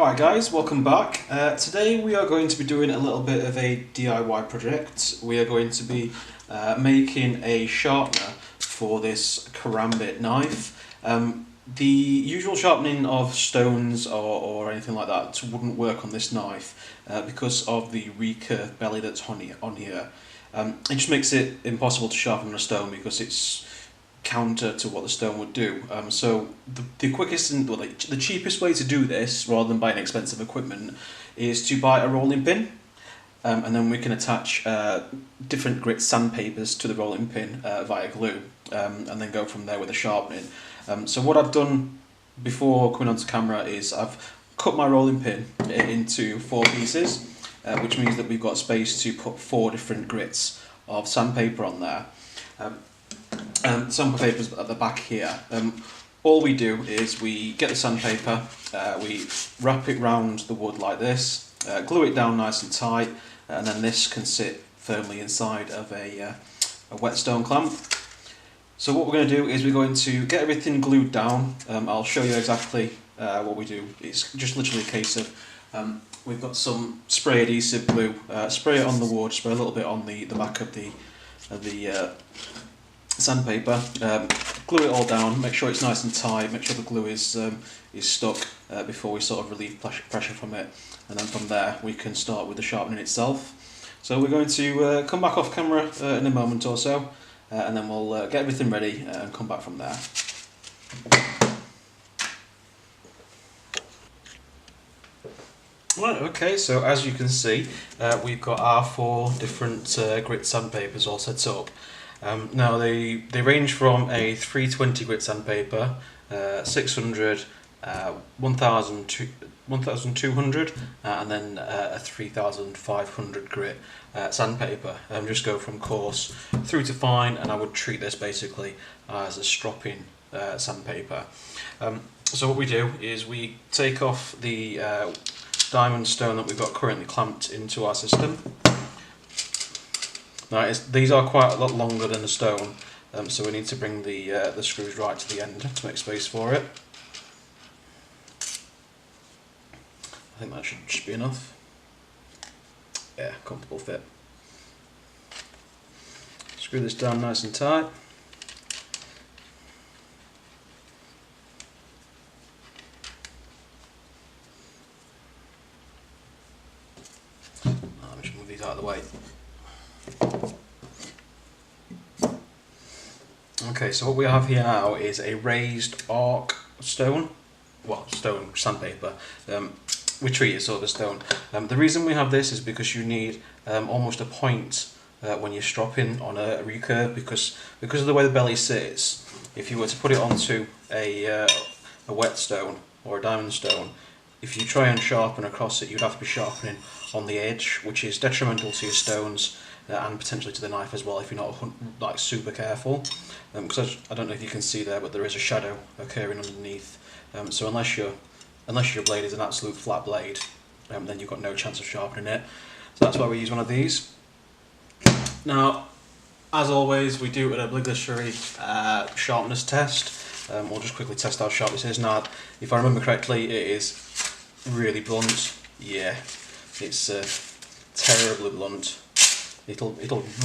Alright guys, welcome back. Today we are going to be doing a little bit of a DIY project. We are going to be making a sharpener for this karambit knife. The usual sharpening of stones or anything like that wouldn't work on this knife because of the recurve belly that's on here. It just makes it impossible to sharpen a stone because it's counter to what the stone would do. So the quickest and the cheapest way to do this, rather than buying expensive equipment, is to buy a rolling pin, and then we can attach different grit sandpapers to the rolling pin via glue, and then go from there with the sharpening. So what I've done before coming onto camera is I've cut my rolling pin into 4 pieces, which means that we've got space to put 4 different grits of sandpaper on there. Sunpapers at the back here. All we do is we get the sandpaper, we wrap it round the wood like this, glue it down nice and tight, and then this can sit firmly inside of a whetstone clamp. So what we're going to do is we're going to get everything glued down. I'll show you exactly what we do. It's just literally a case of we've got some spray adhesive glue, spray it on the wood, spray a little bit on the back of the sandpaper, glue it all down, make sure it's nice and tight, make sure the glue is stuck before we sort of relieve pressure from it, and then from there we can start with the sharpening itself. So we're going to come back off camera in a moment or so, and then we'll get everything ready and come back from there. Right, okay, so as you can see, we've got our 4 different grit sandpapers all set up. Now they range from a 320 grit sandpaper, 600, 1200, and then a 3500 grit sandpaper. Just go from coarse through to fine, and I would treat this basically as a stropping sandpaper. So what we do is we take off the diamond stone that we've got currently clamped into our system. Now these are quite a lot longer than the stone, so we need to bring the screws right to the end to make space for it. I think that should just be enough. Yeah, comfortable fit. Screw this down nice and tight. Let me just move these out of the way. Okay, so what we have here now is a raised arc stone, well, stone sandpaper. We treat it sort of as stone. The reason we have this is because you need almost a point when you're stropping on a recurve, because of the way the belly sits. If you were to put it onto a whetstone or a diamond stone, if you try and sharpen across it, you'd have to be sharpening on the edge, which is detrimental to your stones and potentially to the knife as well if you're not like super careful. Because I don't know if you can see there, but there is a shadow occurring underneath. So unless your blade is an absolute flat blade, then you've got no chance of sharpening it. So that's why we use one of these. Now, as always, we do an obligatory sharpness test. We'll just quickly test how sharp this is. Now, if I remember correctly, it is really blunt. Yeah, it's terribly blunt. It'll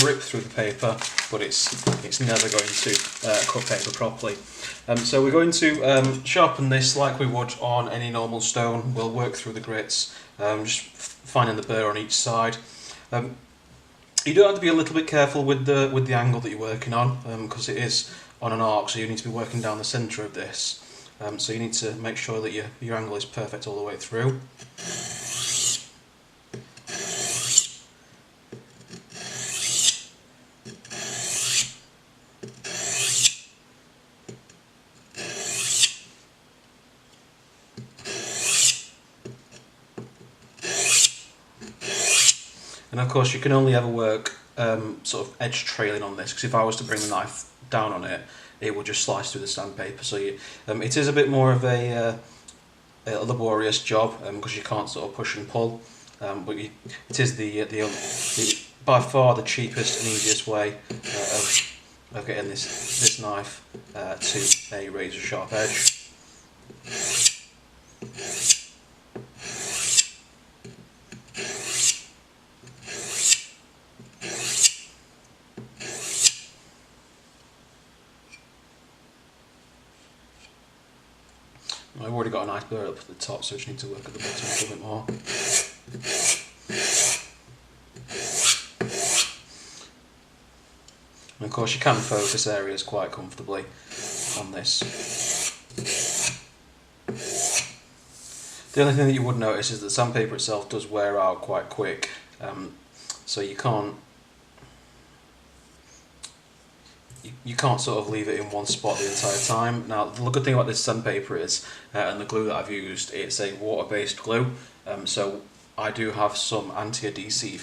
rip through the paper, but it's never going to cut paper properly. So we're going to sharpen this like we would on any normal stone. We'll work through the grits, just finding the burr on each side. You do have to be a little bit careful with the angle that you're working on, because it is on an arc, so you need to be working down the centre of this. So you need to make sure that your angle is perfect all the way through. And of course you can only ever work sort of edge trailing on this, because if I was to bring the knife down on it, it will just slice through the sandpaper. So it is a bit more of a laborious job, because you can't sort of push and pull, but it is by far the cheapest and easiest way of getting this knife to a razor sharp edge. I've already got a nice burr up at the top, so I just need to work at the bottom a little bit more. And of course you can focus areas quite comfortably on this. The only thing that you would notice is that sandpaper itself does wear out quite quick, so you can't sort of leave it in one spot the entire time. Now the good thing about this sandpaper is, and the glue that I've used, it's a water-based glue, so I do have some anti-adhesive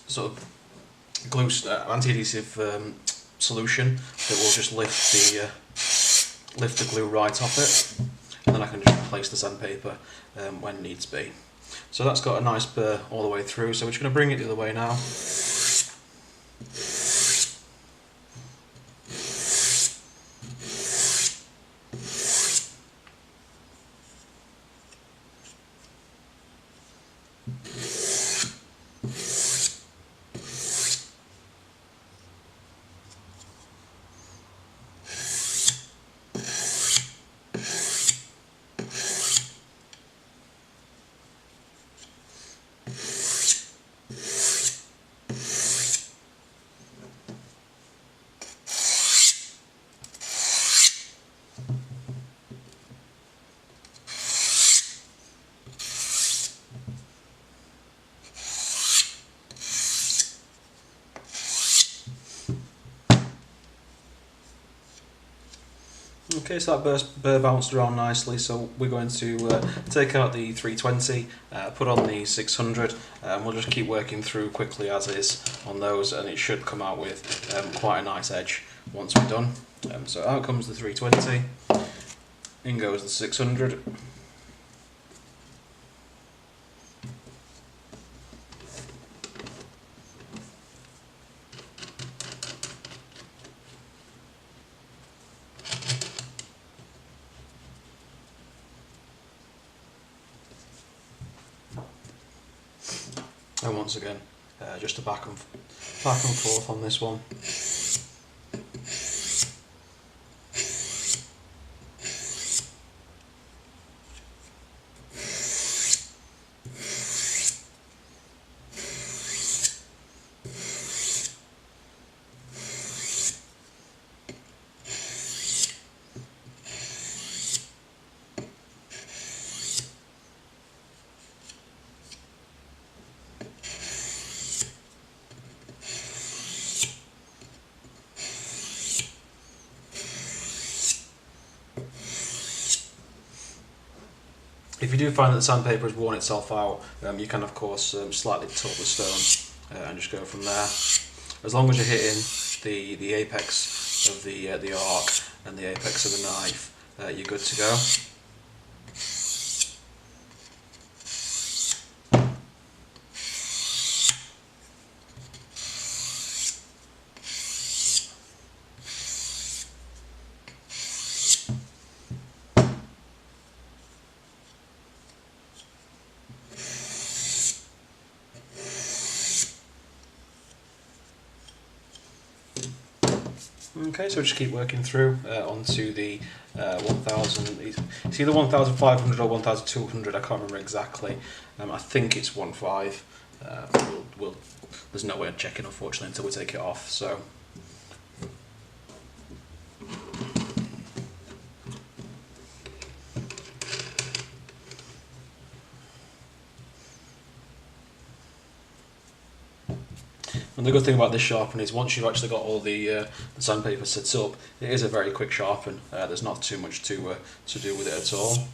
sort of glue, anti-adhesive solution that will just lift the glue right off it, and then I can just replace the sandpaper when needs be. So that's got a nice burr all the way through, so we're just going to bring it the other way now. Okay, so that burr bounced around nicely, so we're going to take out the 320, put on the 600, and we'll just keep working through quickly as is on those, and it should come out with quite a nice edge once we're done. So out comes the 320, in goes the 600. And once again, just a back and forth on this one. If you do find that the sandpaper has worn itself out, you can of course slightly tilt the stone and just go from there. As long as you're hitting the apex of the arc and the apex of the knife, you're good to go. Okay, so just keep working through onto the 1000. It's either 1500 or 1200. I can't remember exactly. I think it's 15. There's no way of checking, unfortunately, until we take it off. So. And the good thing about this sharpen is once you've actually got all the sandpaper set up, it is a very quick sharpen. There's not too much to do with it at all.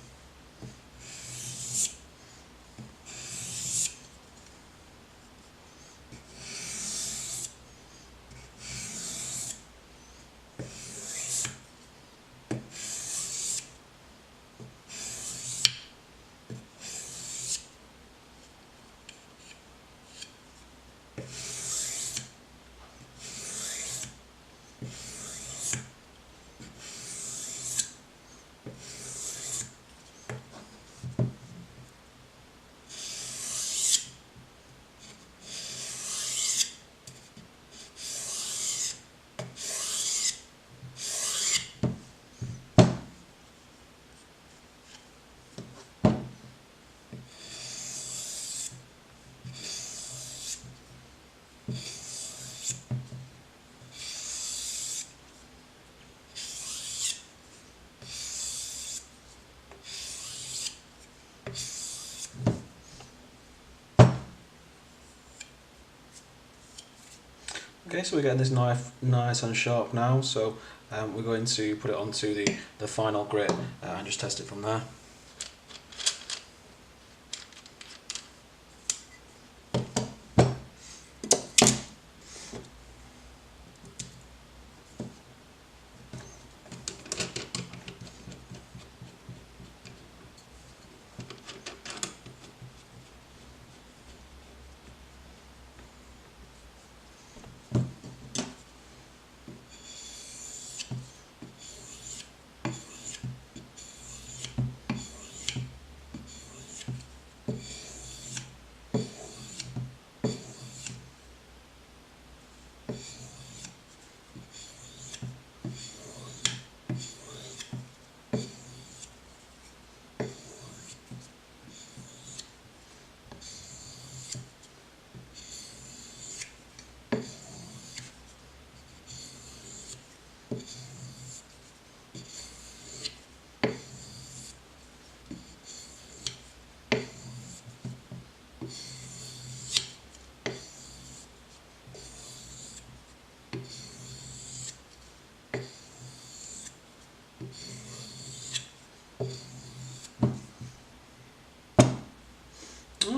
Okay, so we're getting this knife nice and sharp now, so we're going to put it onto the final grit and just test it from there.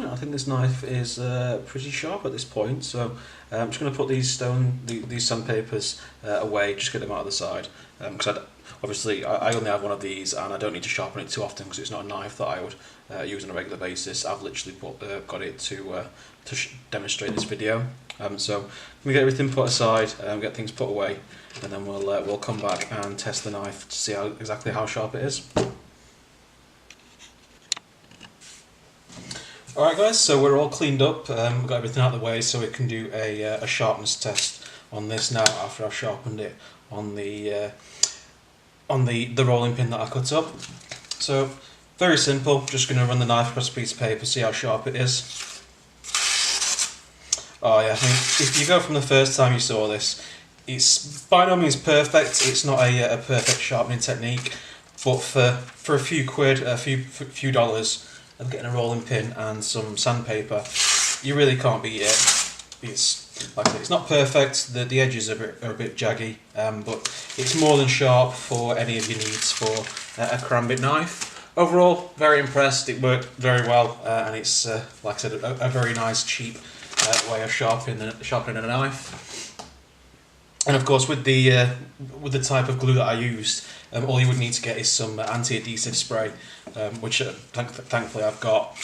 I think this knife is pretty sharp at this point, so I'm just going to put these sandpapers away, just get them out of the side, because obviously I only have one of these and I don't need to sharpen it too often because it's not a knife that I would use on a regular basis. I've literally got it to demonstrate this video. So I'm going to get everything put aside, get things put away, and then we'll come back and test the knife to see exactly how sharp it is. Alright guys, so we're all cleaned up, we've got everything out of the way, so we can do a sharpness test on this now after I've sharpened it on the rolling pin that I cut up. So very simple, just going to run the knife across a piece of paper, see how sharp it is. Oh yeah, I mean, if you go from the first time you saw this, it's by no means perfect, it's not a perfect sharpening technique, but for a few quid, a few dollars, of getting a rolling pin and some sandpaper, you really can't beat it. It's like I said, it's not perfect. The edges are a bit jaggy, but it's more than sharp for any of your needs for a karambit knife. Overall, very impressed. It worked very well, and it's like I said, a very nice, cheap way of sharpening a knife. And of course, with the type of glue that I used, all you would need to get is some anti-adhesive spray, which thankfully I've got.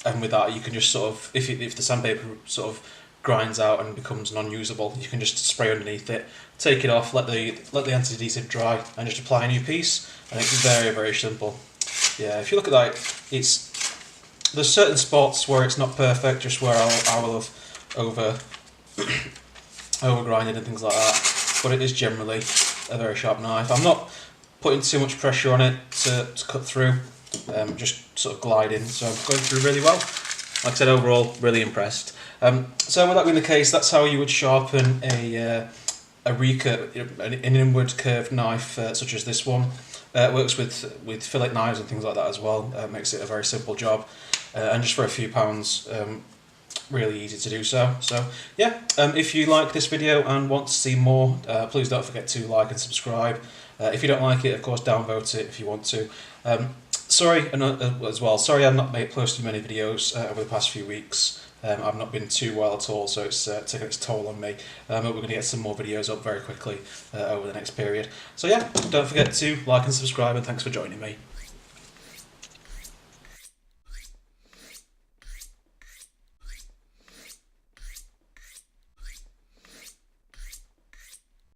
And with that, you can just sort of, if the sandpaper sort of grinds out and becomes non-usable, you can just spray underneath it, take it off, let the anti-adhesive dry, and just apply a new piece. And it's very, very simple. Yeah, if you look at that, there's certain spots where it's not perfect, just where I will have over grinded and things like that, but it is generally a very sharp knife. I'm not putting too much pressure on it to cut through, just sort of gliding, so I'm going through really well. Like I said, overall, really impressed. So with that being the case, that's how you would sharpen an inward curved knife such as this one. It works with fillet knives and things like that as well. Makes it a very simple job, and just for a few pounds, really easy to do so. So yeah, if you like this video and want to see more, please don't forget to like and subscribe. If you don't like it, of course, downvote it if you want to. Sorry I've not posted many videos over the past few weeks. I've not been too well at all, so it's taken its toll on me. But we're going to get some more videos up very quickly over the next period. So yeah, don't forget to like and subscribe, and thanks for joining me.